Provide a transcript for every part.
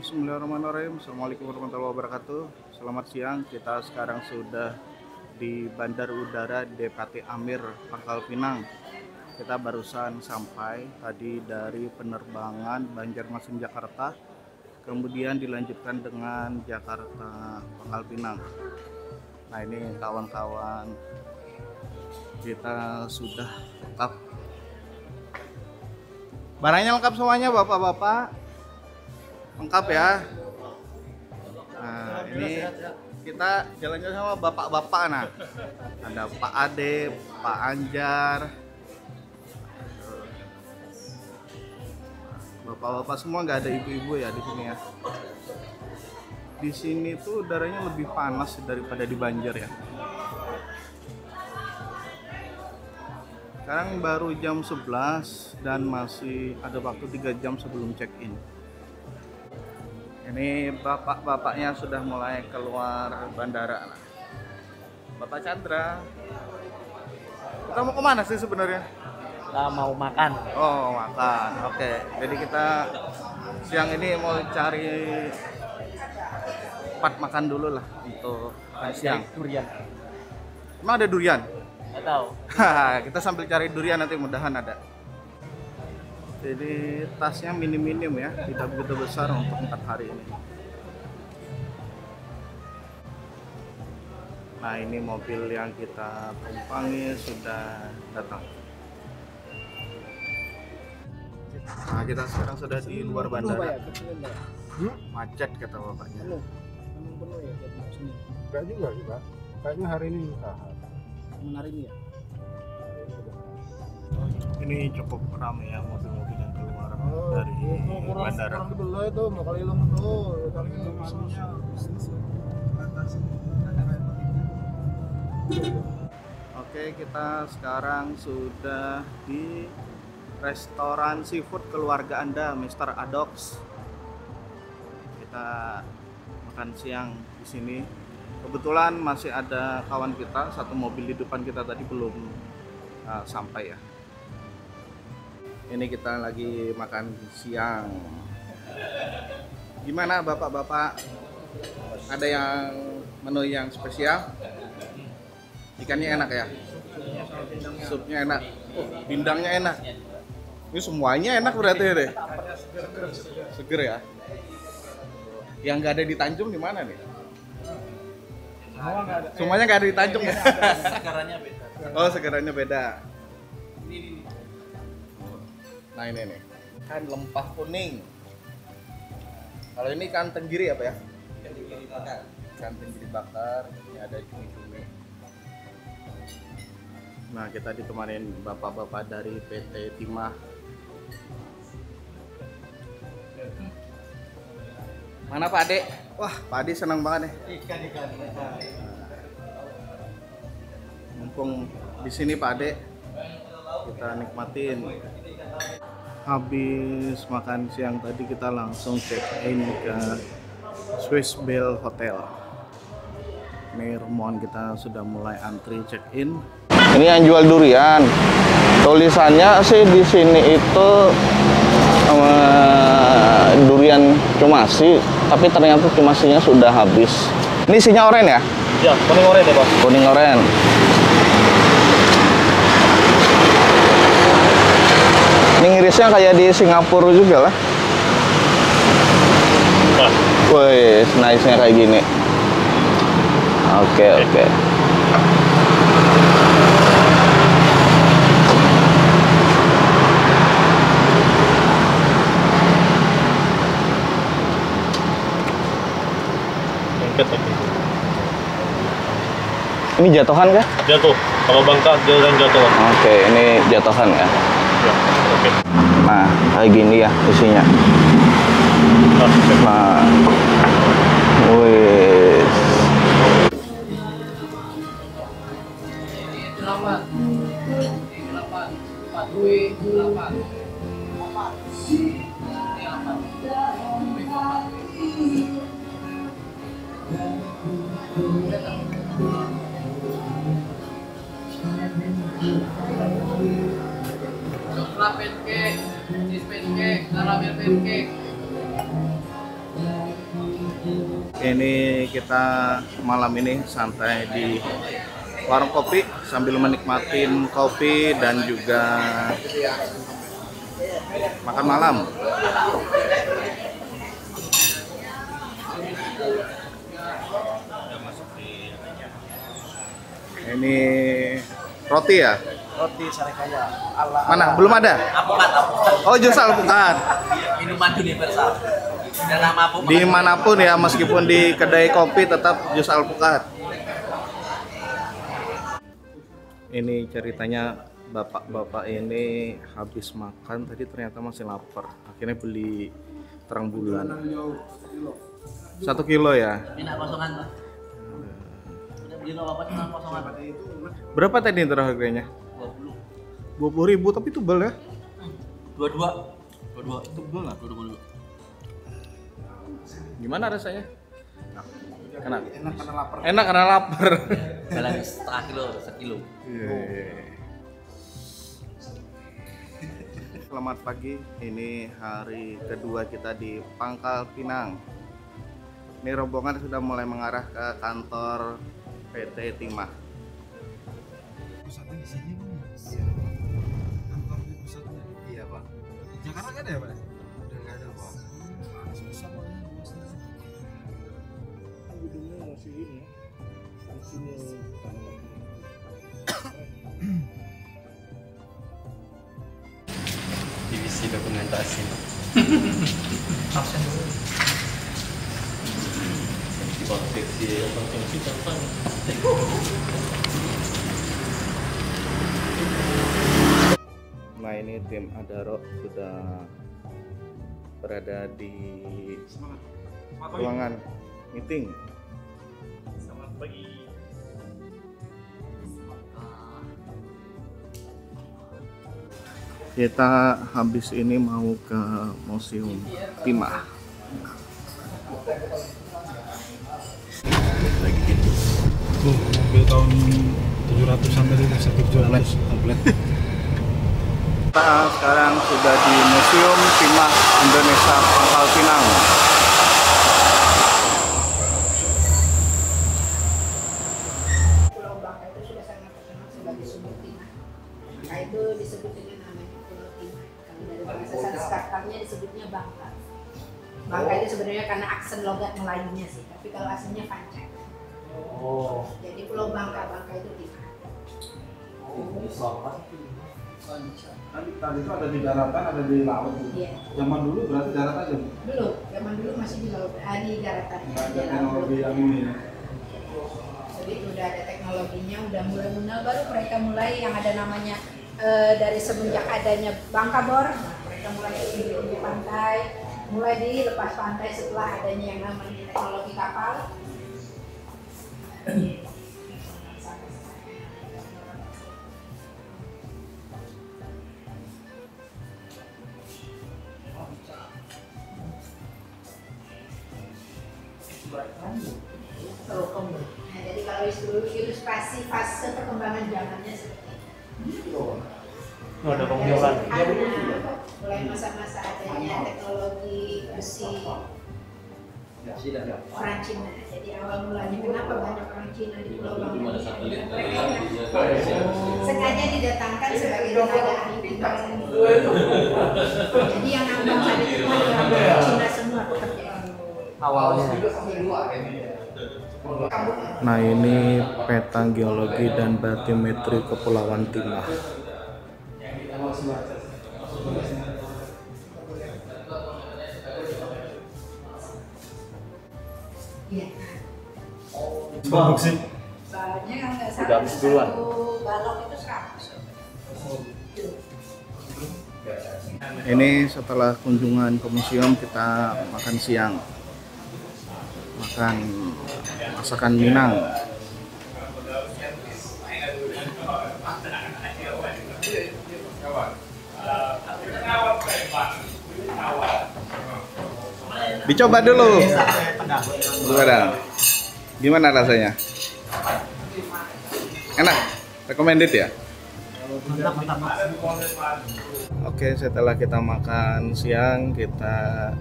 Bismillahirrahmanirrahim. Assalamualaikum warahmatullahi wabarakatuh. Selamat siang. Kita sekarang sudah di Bandar Udara DPT Amir, Pangkal Pinang. Kita barusan sampai tadi dari penerbangan Banjarmasin Jakarta, kemudian dilanjutkan dengan Jakarta Pangkal Pinang. Nah, ini kawan-kawan kita sudah lengkap. Barangnya lengkap semuanya, bapak-bapak. Lengkap ya. Nah, ini kita jalan-jalan sama bapak-bapak. Nah, ada Pak Ade, Pak Anjar, bapak-bapak semua, nggak ada ibu-ibu ya di sini ya. Di sini tuh udaranya lebih panas daripada di Banjar ya. Sekarang baru jam 11 dan masih ada waktu 3 jam sebelum check-in. Ini bapak-bapaknya sudah mulai keluar bandara. Bapak Chandra, kita mau kemana sih sebenarnya? Kita mau makan. Oh, makan. Oke, jadi kita siang ini mau cari tempat makan dulu lah untuk makan siang. Durian. Emang ada durian? Nggak tahu. Kita sambil cari durian, nanti mudahan ada. Jadi tasnya minim-minim ya, tidak begitu besar untuk 4 hari ini. Nah, ini mobil yang kita tumpangi sudah datang. Nah, kita sekarang sudah di luar bandara. Macet kata bapaknya. Penuh ya jam sini. Enggak juga sih, Pak. Kayaknya hari ini Menarik ya. Ini cukup ramai ya mobil-mobil yang keluar dari bandara. Dulu itu mau kali long itu, kali itu Oke, kita sekarang sudah di restoran seafood keluarga Anda, Mr. Adox. Kita makan siang di sini. Kebetulan masih ada kawan kita, satu mobil di depan kita tadi belum sampai ya. Ini kita lagi makan siang. Gimana bapak-bapak? Ada yang menu yang spesial? Ikannya enak ya? Supnya enak. Oh, bindangnya enak. Ini semuanya enak berarti deh. Seger ya? Yang nggak ada di Tanjung di mana nih? Semuanya nggak ada di Tanjung ya? Segarannya beda. Oh, segarannya beda. Nah, ini nih, kan lempah kuning. Kalau ini ikan tenggiri apa ya? Ikan tenggiri bakar. Ini ada cumi-cumi. Nah, kita ditemanin bapak-bapak dari PT Timah. Mana Pak Ade? Wah, Pak Ade senang banget nih. Ikan. Mumpung di sini Pak Ade, kita nikmatin. Habis makan siang tadi kita langsung check in ke Swiss Bell Hotel. Ini rombongan kita sudah mulai antri check in. Ini yang jual durian. Tulisannya sih di sini itu durian cumasi, tapi ternyata cumasinya sudah habis. Ini isinya oren ya? Ya, kuning oren ya, Bos. Kuning oren. Ini ngirisnya kayak di Singapura juga lah. Wih, nice-nya kayak gini. Oke. Ini jatuhan kah? Jatuh. Kalau bangka dia jatuh. Oke, ini jatuhan ya. Ya, oke. Nah, kayak gini ya isinya. Nah, wih. Coklat pancake, cheese pancake, caramel pancake. Ini kita malam ini santai di warung kopi sambil menikmatin kopi dan juga makan malam. Ini roti ya? Roti Sarekaya. Ala. Mana? Belum ada? Alpukat. Oh, jus alpukat. Minuman universal. Dan nama apa? Dimanapun ya, meskipun di kedai kopi tetap jus alpukat. Ini ceritanya bapak-bapak ini habis makan tadi ternyata masih lapar. Akhirnya beli terang bulan. 1 kilo ya. Minyak kosongan, Pak. Udah beli apa cuma kosongan. Berapa tadi itu harganya? 20. 20.000 tapi tebel ya. 22. Tebel lah, 22. Gimana rasanya? Enak. Enak karena lapar. Enak karena lapar. Jalan setengah kilo, 1 kilo. Selamat pagi, ini hari kedua kita di Pangkal Pinang. Ini rombongan sudah mulai mengarah ke kantor PT Timah. Pusatnya di sini Bang. Kantor di pusatnya. Iya Pak. Jakarta kan ada ya Pak? Udah nggak ada Pak. Susah Pak ini luasnya. Gedungnya masih ini ya. Di sini Divisi dokumentasi. absen dulu. Konteksi kapan? Nah ini tim Adaro sudah berada di ruangan meeting. Selamat pagi. Kita habis ini mau ke Museum Timah. Mobil tahun 700 sampai 1700 komplit. Kita sekarang sudah di Museum Timah Indonesia Pangkal Pinang. Pulau Bangka itu sudah sangat terkenal sebagai sumber timah. Maka itu disebut dengan namanya Pulau Timah. Kalau dari bahasa Sanskertanya disebutnya Bangka. Bangka itu sebenarnya karena aksen logat Melayunya sih, tapi kalau aslinya Pancak. Jadi Pulau Bangka itu Timah. Kan tadi itu ada di daratan, ada di laut. Iya. Zaman dulu berarti darat aja. Belum, zaman dulu masih di laut, di daratan. Nggak ada teknologi yang ini ya. Begitu udah ada teknologinya, udah mulai mengenal, baru mereka mulai yang ada namanya dari semenjak adanya Bangka Bor, mereka mulai di pantai, mulai dilepas pantai setelah adanya yang namanya teknologi kapal. Nah, jadi kalau ilustrasi fase perkembangan zamannya seperti ini. Ada pengiolan. Mulai masa-masa adanya teknologi besi orang Cina. Jadi awal mulanya kenapa banyak orang Cina di Pulau Bangka? Sengaja didatangkan sebagai tenaga ahli timbang seni. Jadi yang nambang sana itu adalah Cina semua pekerjaan. Awalnya. Nah ini peta geologi dan batimetri Kepulauan Timah. Iya. Produksi. Soalnya kalau nggak Udah salah habis duluan. satu balok itu 100. Ini setelah kunjungan ke museum kita makan siang. Makan masakan Minang. Dicoba dulu. Gimana rasanya? Enak? Recommended ya? Oke, setelah kita makan siang, kita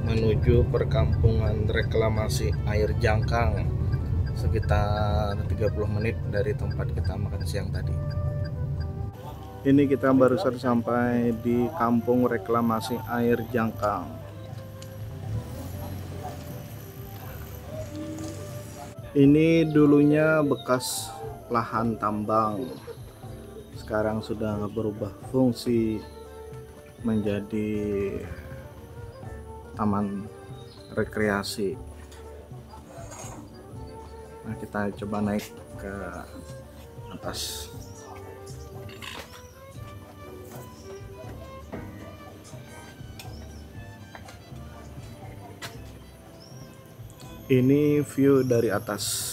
menuju perkampungan reklamasi air Jangkang, sekitar 30 menit dari tempat kita makan siang tadi. Ini kita barusan sampai di kampung reklamasi air Jangkang. Ini dulunya bekas lahan tambang, sekarang sudah berubah fungsi menjadi taman rekreasi. Nah, kita coba naik ke atas. Ini view dari atas.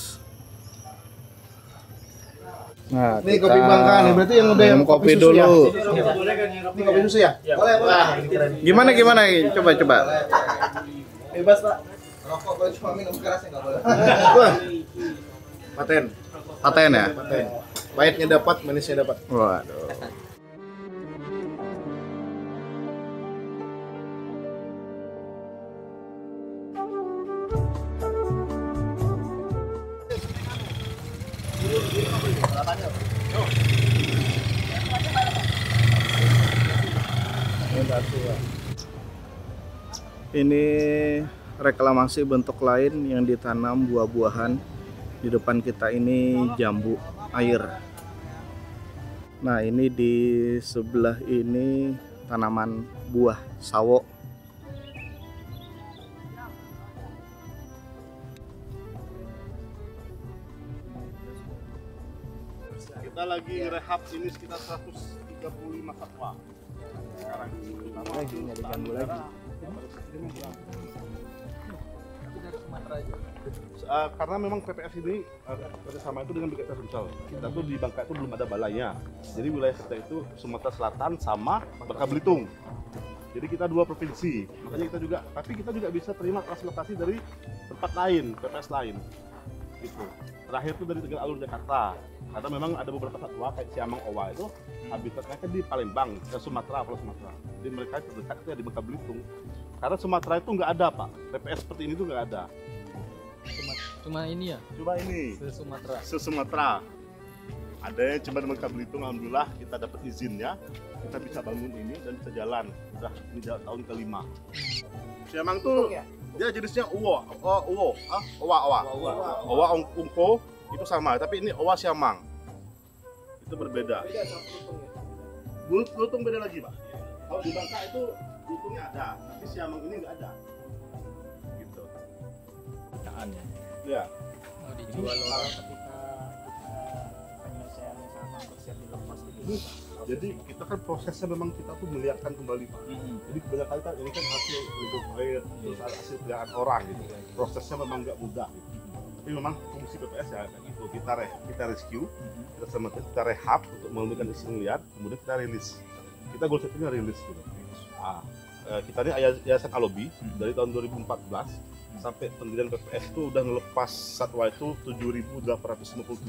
Nah, Ini kopi Bangka nih, berarti yang udah minum kopi dulu. Ini kopi susu ya? Boleh, boleh. Gimana? Coba. Bebas, Pak. Rokok boleh, cuma minum keras ya nggak boleh. Paten ya? Paten. Pahitnya dapat, manisnya dapat. Waduh. Ini reklamasi bentuk lain yang ditanam buah-buahan. Di depan kita ini jambu air. Nah, ini di sebelah ini tanaman buah sawo. Kita lagi rehab ini sekitar 135 satwa. Sekarang lagi nyari jambu lagi. Karena memang PPS ini kerjasama itu dengan BKT Sumsel. Kita tuh di Bangka itu belum ada balainya. Jadi wilayah kita itu Sumatera Selatan sama Bangka Belitung. Jadi kita dua provinsi. Makanya kita juga, tapi kita juga bisa terima translokasi dari tempat lain, PPS lain. Gitu. Terakhir itu dari Tegal Alur Jakarta. Karena memang ada beberapa satwa kayak siamang owa itu habitatnya kan di Palembang, ke Sumatera, Pulau Sumatera. Jadi mereka terdekat itu di Bangka Belitung. Karena Sumatera itu nggak ada, Pak. PPS seperti ini tuh nggak ada. Cuma ini ya? Coba ini. Se-Sumatera. Se-Sumatera. Ada yang cuma di Bangka Belitung, alhamdulillah kita dapat izinnya. Kita bisa bangun ini dan bisa jalan. Udah ini tahun ke-5. Siamang tuh dia jenisnya owa ungko itu sama, tapi ini owa siamang. Itu berbeda. Blutung beda lagi, Pak. Kalau di Bangka itu blutungnya ada, tapi siamang ini nggak ada. Gitu. Pecahan ya? Ya. Mau dijual orang. Jadi kita kan prosesnya memang kita tuh melihatkan kembali, Pak. Jadi kebanyakan kan ini kan hasil hidup air, terus hasil peliharaan orang gitu. Prosesnya memang nggak mudah gitu. Tapi memang fungsi PPS ya kayak gitu. Kita rescue, kita rehab untuk memulihkan isi liar, kemudian kita rilis. Kita goal settingnya rilis gitu. Kita ini Yayasan Alobi dari tahun 2014 sampai pendirian PPS itu udah ngelepas satwa itu 7.857.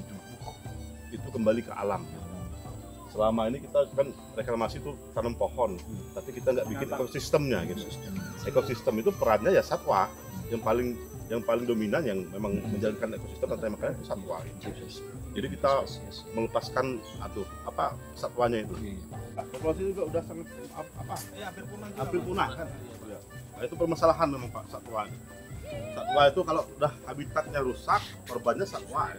Itu kembali ke alam. Selama ini kita kan reklamasi itu tanam pohon, tapi kita nggak bikin ekosistemnya gitu. Ekosistem itu perannya ya satwa yang paling dominan, yang memang menjalankan ekosistem rantai makanan itu satwa. Gitu. Jadi kita melepaskan satwanya itu. Nah, populasi juga udah sangat hampir punah kan. Nah, itu permasalahan memang, Pak, satwa. Satwa itu kalau udah habitatnya rusak, korbannya satwa. Ya.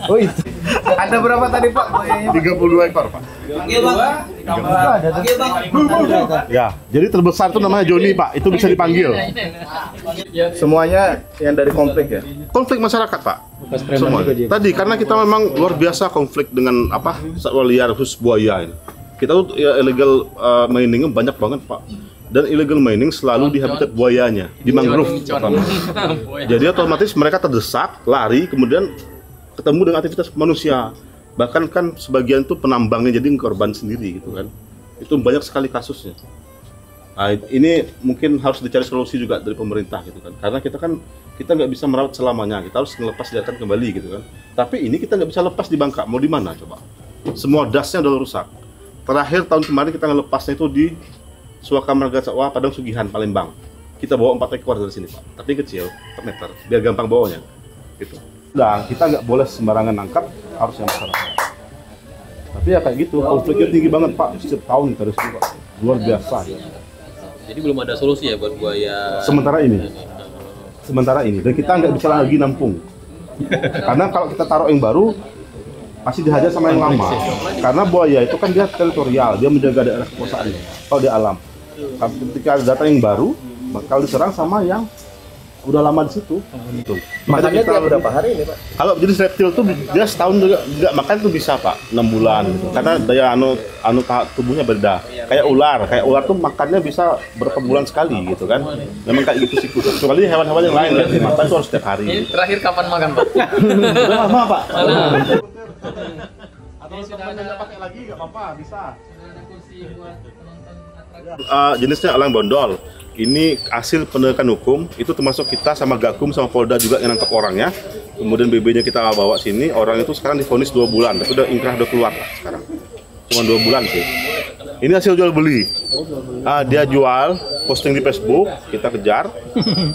Oh itu. Ada berapa tadi, Pak? 32 ekor, Pak. Ya, jadi terbesar itu namanya Joni, Pak. Itu bisa dipanggil. Semuanya yang dari konflik ya? Konflik masyarakat, Pak. Semua. Tadi karena kita memang luar biasa konflik dengan satwa liar khusus buaya ini. Kita tuh ya, illegal mining banyak banget, Pak. Dan illegal mining selalu di habitat buayanya, di mangrove. Jadi otomatis mereka terdesak, lari, kemudian ketemu dengan aktivitas manusia. Bahkan kan sebagian itu penambangnya jadi korban sendiri gitu kan. Itu banyak sekali kasusnya. Nah, ini mungkin harus dicari solusi juga dari pemerintah gitu kan. Karena kita kan kita nggak bisa merawat selamanya, kita harus ngelepas liarkan kembali gitu kan. Tapi ini kita nggak bisa lepas di Bangka, mau di mana coba? Semua dasnya udah rusak. Terakhir tahun kemarin kita ngelepasnya itu di Suaka Marga Sawah Padang Sugihan, Palembang. Kita bawa 4 ekor dari sini Pak, tapi kecil, 4 meter, biar gampang bawanya. Gitu. Dan kita nggak boleh sembarangan nangkap, harus yang besar. Tapi ya kayak gitu, konfliknya tinggi banget Pak, setiap tahun kita harus Pak, luar biasa. Ya. Jadi belum ada solusi ya buat buaya. Sementara ini, dan kita nggak bisa lagi nampung. Karena kalau kita taruh yang baru, pasti dihajar sama yang lama. Karena buaya itu kan dia teritorial, dia menjaga daerah kekuasaannya. Kalau di alam, ketika datang yang baru, bakal diserang sama yang udah lama di situ. Gitu. Makannya tiap berapa hari ini Pak? Kalau jenis reptil tuh dia setahun juga makan tuh bisa Pak, 6 bulan. Gitu. Karena daya tubuhnya beda. Kayak ular tuh makannya bisa berapa bulan sekali gitu kan. Memang kayak gitu sih. Kecuali hewan-hewan yang lain yang makan tuh harus setiap hari. Ini terakhir kapan makan Pak? Udah lama Pak. Atau sudah ada pakai lagi nggak apa-apa, bisa. Sudah ada kursi buat penonton atraksi. Jenisnya elang bondol. Ini hasil penegakan hukum, itu termasuk kita sama Gakum sama Polda juga yang nangkap orangnya. Kemudian BB-nya kita bawa sini, orang itu sekarang divonis 2 bulan, tapi udah inkrah udah keluar lah sekarang. Cuma 2 bulan sih. Ini hasil jual beli. Dia jual, posting di Facebook, kita kejar,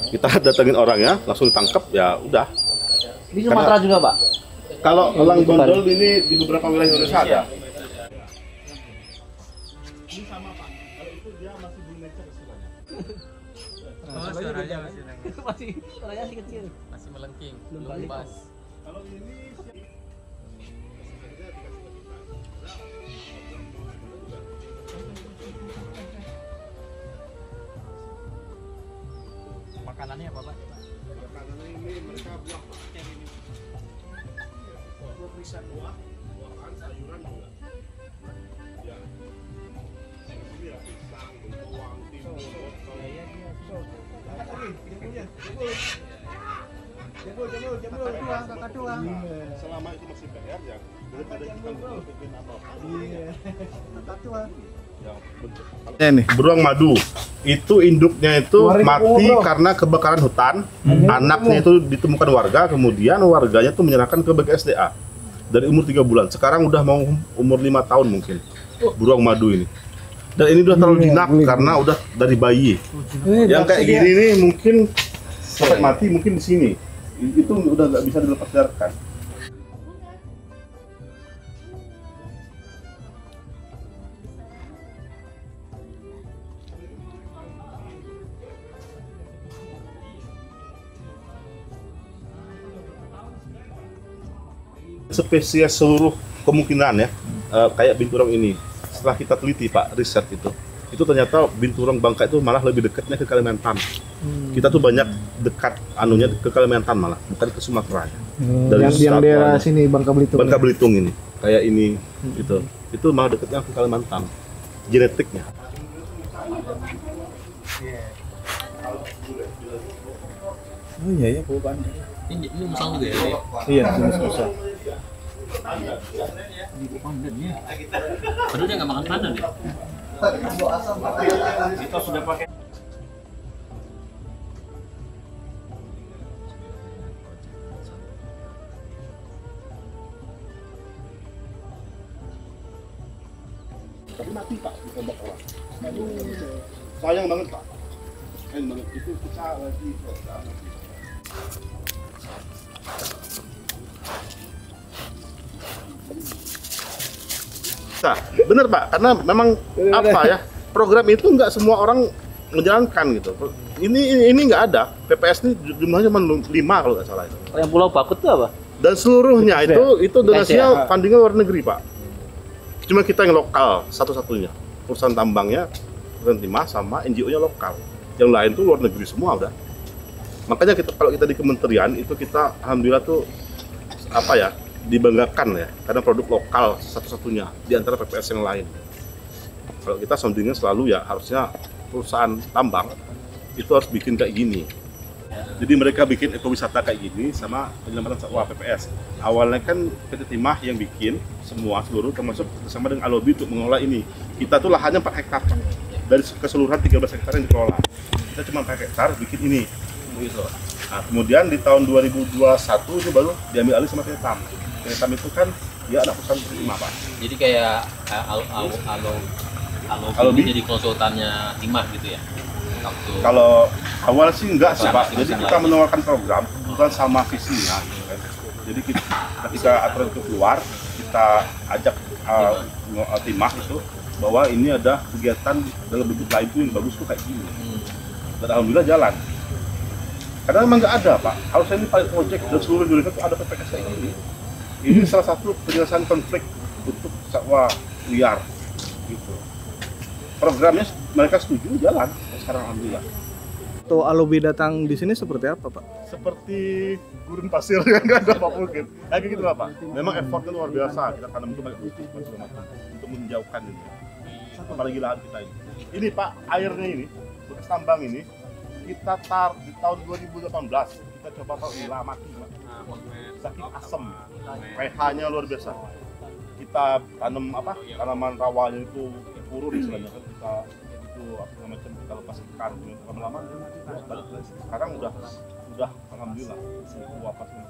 kita datengin orangnya, langsung ditangkap, ya udah. Di Sumatera juga Pak? Kalau elang bondol ini di beberapa wilayah Indonesia ada. Ini sama Pak, kalau itu dia masih belum naik ke suaranya. Suaranya masih nangis. Suaranya masih kecil. Masih melengking, belum pas. Kalau ini Makanannya apa Pak? makanan ini mereka buah Pak. Buah-buahan, sayuran juga. Ya. Ini ya pisang, bengkoang, timun, selama itu masih PR ya, daripada kita bikin apa-apa. Ini beruang madu itu induknya itu mati karena kebakaran hutan. Anaknya itu ditemukan warga, kemudian warganya tuh menyerahkan ke BKSDA dari umur 3 bulan. Sekarang udah mau umur 5 tahun mungkin beruang madu ini. Dan ini udah terlalu jinak karena udah dari bayi. Yang kayak gini nih mungkin sampai mati mungkin di sini. Itu udah nggak bisa dilepas liarkan. Spesies seluruh kemungkinan ya, kayak binturong ini. Setelah kita teliti Pak, riset itu ternyata binturong Bangka itu malah lebih dekatnya ke Kalimantan. Kita tuh banyak dekat anunya ke Kalimantan malah, bukan ke Sumatera. Dari yang daerah sini Bangka Belitung. Bangka Belitung ini, kayak ini gitu. Itu malah dekatnya ke Kalimantan. Genetiknya. Oh iya ya, bukan. Ini musang juga ya? Iya, susah. Padahal dia nggak makan pandan ya? Kita sudah pakai. Tapi mati Pak, ditembak orang. Sayang banget Pak. Sayang banget itu pecah lagi. Nah, bener Pak, karena memang apa ya, program itu nggak semua orang menjalankan gitu. Ini nggak ada, PPS ini jumlahnya cuma 5 kalau nggak salah itu. Yang Pulau Bakut itu apa? Dan seluruhnya itu donasinya fundingnya luar negeri Pak. Cuma kita yang lokal satu-satunya, perusahaan tambangnya, perusahaan timah sama NGO-nya lokal. Yang lain tuh luar negeri semua udah. Makanya kalau kita di kementerian itu kita alhamdulillah tuh apa ya, dibanggakan ya, karena produk lokal satu-satunya di antara PPS yang lain. Kalau kita soundingnya selalu ya harusnya perusahaan tambang itu harus bikin kayak gini. Jadi mereka bikin ekowisata kayak gini sama penyelamatan satwa PPS. Awalnya kan PT Timah yang bikin semua seluruh, termasuk bersama dengan Alobi untuk mengelola ini. Kita tuh lahannya 4 hektar dari keseluruhan 13 hektar yang dikelola. Kita cuma 4 hektar bikin ini. Gitu. Nah, kemudian di tahun 2021 itu baru diambil alih sama Vietnam. Vietnam itu kan dia anak perusahaan Prima, Pak. Jadi kayak Alo Bi? jadi konsultannya Timah gitu ya. Waktu Kalau awal sih enggak sih, Sama Pak. sih, Jadi masih kita lagi. menawarkan program bukan sama visinya gitu kan. Jadi ketika aturan itu keluar, kita ajak Timah itu bahwa ini ada kegiatan dalam bentuk lain tuh yang bagus tuh kayak gini. Dan alhamdulillah jalan. Karena memang nggak ada, Pak. Harusnya ini pilot project dan seluruh Indonesia tuh ada PPS kayak gini. Ini salah satu penyelesaian konflik untuk satwa liar, gitu. Programnya mereka setuju, jalan. Sekarang alhamdulillah. Tuh Alubi datang di sini seperti apa, Pak? Seperti gurun pasir yang nggak ada apa mungkin. Kayak gitu lah, Pak. Memang effortnya luar biasa. Kita tanam itu pakai pupuk dan segala macam untuk menjauhkan ini. Apalagi lahan kita ini. Ini Pak, airnya ini, bekas tambang ini, kita di tahun 2018 kita coba tahu nila mati, Pak. Saking asam, pH-nya luar biasa. Kita tanam tanaman rawanya itu purun istilahnya kan, kita itu apa macam kita lepas ikan, lama-lama balik lagi. Sekarang udah alhamdulillah itu apa sih?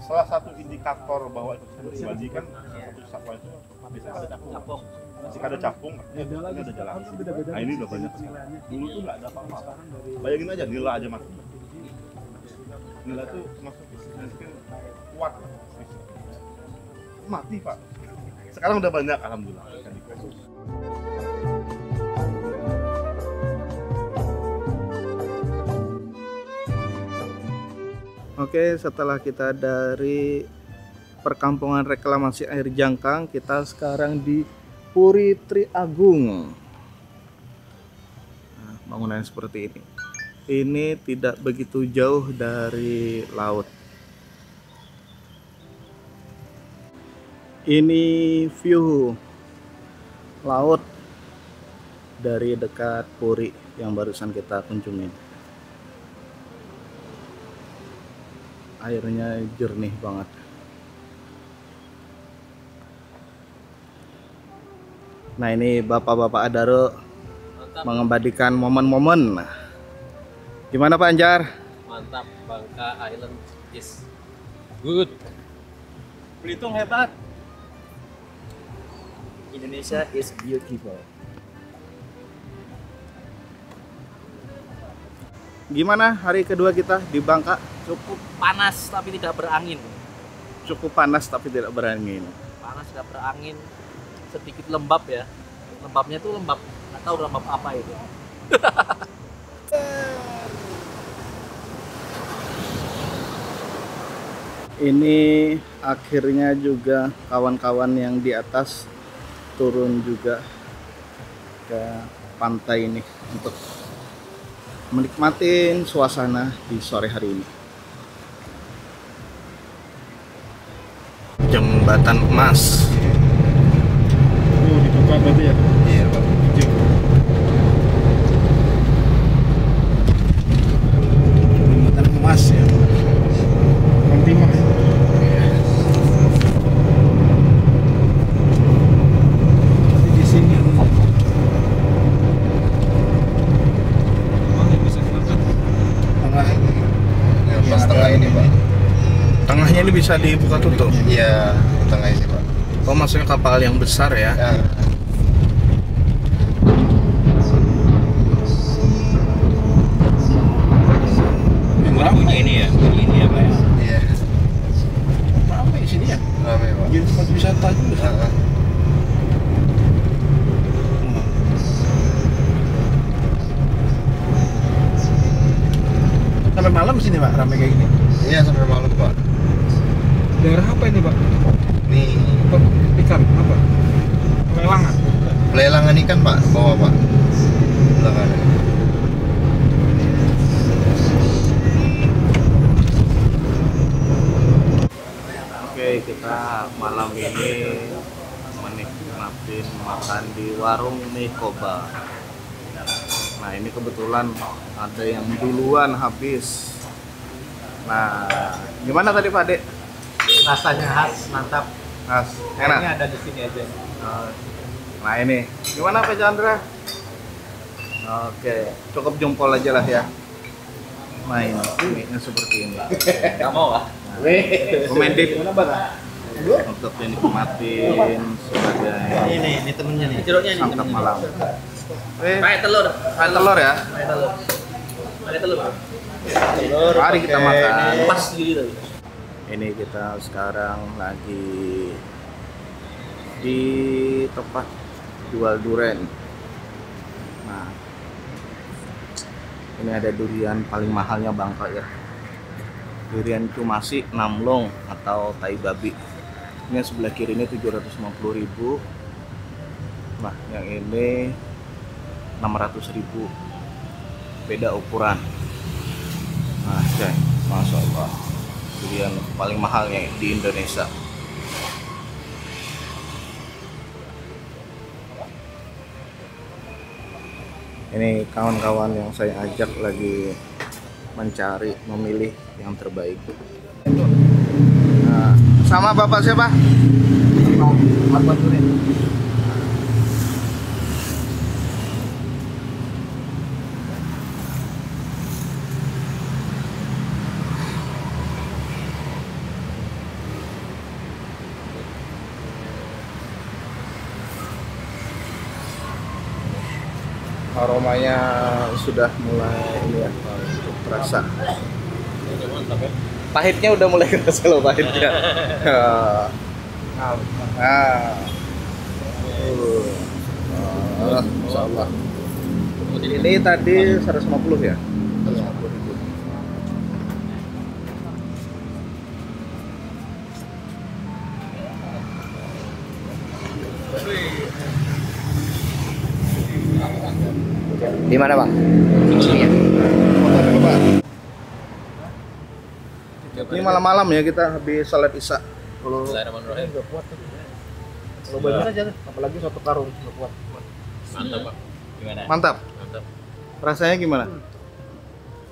Salah satu indikator bahwa itu kembali kan satu satwa itu biasanya ada capung. Jika ada capung, ini ada jalan. Nah ini udah banyak sekali. Dulu tuh nggak ada apa-apa. Bayangin aja nila aja mati. Nila tuh masuk mungkin kuat lah. Mati, Pak. Sekarang udah banyak alhamdulillah. Oke, setelah kita dari perkampungan reklamasi air Jangkang, kita sekarang di Puri Tri Agung. Nah, bangunan seperti ini. Ini tidak begitu jauh dari laut. Ini view laut dari dekat Puri yang barusan kita kunjungi. Airnya jernih banget. Nah ini bapak-bapak Adaro mengembalikan momen-momen. Gimana Pak Anjar? Mantap, Bangka Island is good. Belitung hebat. Indonesia is beautiful. Gimana hari kedua kita di Bangka? Cukup panas tapi tidak berangin. Cukup panas tapi tidak berangin. Panas tidak berangin, sedikit lembab ya. Lembabnya tuh lembab, nggak tahu lembab apa itu. Ini akhirnya juga kawan-kawan yang di atas turun juga ke pantai ini untuk menikmatin suasana di sore hari ini. Jembatan Emas. Oh, dibuka berarti ya? Iya, Pak. Jembatan Emas ya. Bang Timah ya. Nanti di sini tengah ini, Pak. Tengahnya ini bisa dibuka tutup. Iya, tengah ini, Pak. Oh, maksudnya kapal yang besar ya? Ya. Punya ini ya, ini ya Pak ya. Iya. ramai sini ya. Ramai, Pak. Jadi tempat wisata juga. Heeh. Sampai malam sini Pak, ramai kayak gini. Iya, sampai malam, Pak. Daerah apa ini Pak? Nih, Ikan apa? Pelelangan. pelelangan ikan, Pak, bawah, Pak. Pelelangan. Oke, kita malam ini menikmati makan di warung Mikoba. Nah, ini kebetulan ada yang duluan habis. Nah, gimana tadi Pak Dek? Rasanya khas, mantap. Mas, Kayaknya enak. ada di sini aja. Nah, ini gimana Pak Chandra? Oke, cukup jempol aja lah ya. main mie-nya seperti ini. Nggak mau ah? Komendit untuk dinikmatin sebagai Ini temennya nih. Jeruknya nih. santap malam. Pakai telur. Pakai telur ya. Pakai telur. Pakai telur. Mari kita makan. Pas gitu. Ini kita sekarang lagi di tempat jual durian. Nah, ini ada durian paling mahalnya Bangka ya. Durian Cumasi Namlong atau tai babi. Ini yang sebelah kiri ini 750.000. Nah, yang ini 600.000. Beda ukuran. Nah, okay. Masya Allah. Durian paling mahalnya di Indonesia. Ini kawan-kawan yang saya ajak lagi mencari, memilih yang terbaik. Nah, sama Bapak siapa? Marwan Durian. Aromanya sudah mulai ini ya, terasa. Pahitnya udah mulai kerasa loh pahitnya. Insya Allah. Ini tadi 150 ya? 150.000. Di mana bang? Ini malam-malam ya kita habis salat isya. Kalau banyak aja, apalagi satu karung nggak kuat. Mantap Pak. Gimana? Mantap. Mantap. Rasanya gimana?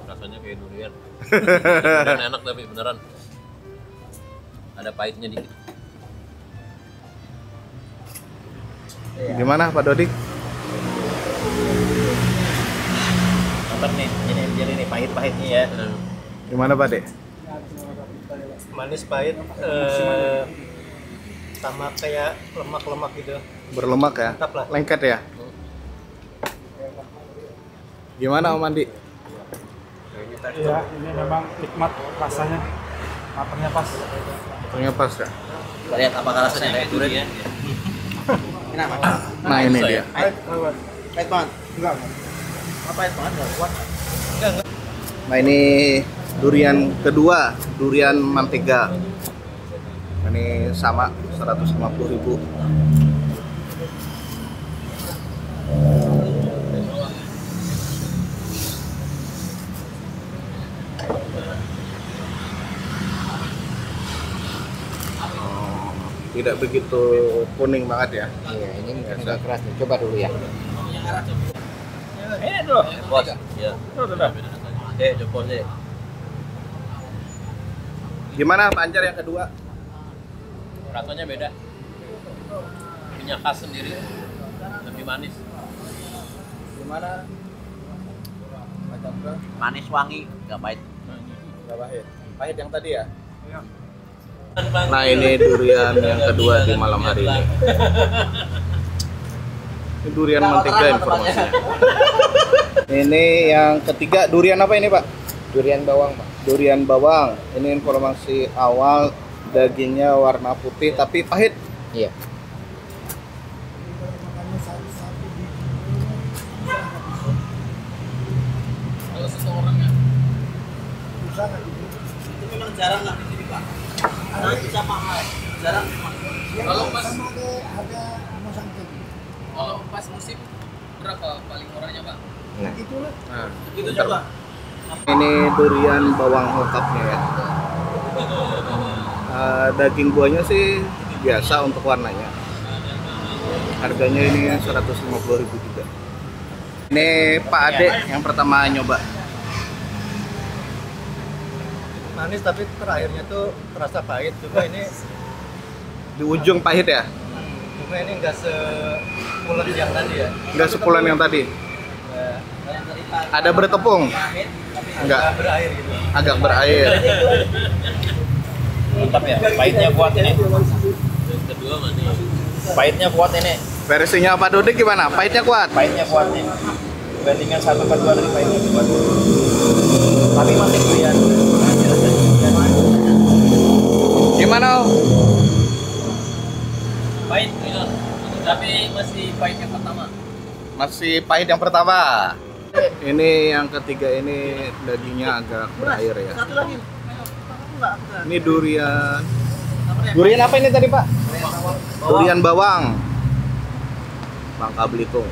Rasanya kayak durian. Durian enak tapi beneran. Ada pahitnya dikit. Gimana Pak Dodik? Mantap nih, ini pahit-pahitnya ya. Gimana Pak Dek? Manis pahit, sama kayak lemak-lemak gitu. Berlemak ya? Mantap lah. Lengket ya? Gimana Om Andi? Iya, ini memang nikmat rasanya. Matangnya pas. Matangnya pas ya? Kita lihat apakah rasanya kayak durian. Nah ini dia. Pahit banget. Enggak. Apa pahit banget enggak kuat. Nah ini durian kedua, durian mantega. Ini sama 150.000. Tidak begitu kuning banget ya. Iya, ini mungkin agak keras nih. Coba dulu ya. Ini dulu. Bos. Iya. Udah. Coba deh. Gimana Pak Anjar yang kedua? Rasanya beda. Punya khas sendiri. Lebih manis. Gimana? Macam ke? Manis wangi, nggak pahit. Nggak pahit. Pahit yang tadi ya? Iya. Nah ini durian yang kedua di malam hari ini. Ini durian mantega informasinya. Ini yang ketiga, durian apa ini Pak? Durian bawang, Pak. Durian bawang. Ini informasi awal, dagingnya warna putih tapi pahit. Iya. Kalau satu orangnya. Itu memang jarang lah di sini Pak. Karena bisa mahal. Jarang. Kalau pas musim berapa paling murahnya Pak? Nah, Itu juga. ini durian bawang lengkapnya ya. Daging buahnya sih biasa untuk warnanya. Harganya ini 150.000 juga. Ini Pak Ade yang pertama nyoba. Manis tapi terakhirnya tuh terasa pahit. Cuma ini Di ujung pahit ya? cuma ini enggak sepulen yang tadi ya. Enggak sepulan yang tadi. Nah, Ada bertepung? Enggak. Berair gitu. Agak berair. Mantap ya, pahitnya kuat ini. Kedua mana? Pahitnya kuat ini. Versinya Pak Dodi gimana? Pahitnya kuat? Pahitnya kuat nih. Bandingan 142 dari pahitnya kuat. Tapi masih doyan. Gimana? Pahit gitu. Tapi masih pahitnya pertama. Masih pahit yang pertama. Ini yang ketiga ini dagingnya agak berair ya. Satu lagi. Ini durian. Durian apa ini tadi Pak? Durian bawang. Bangka Belitung.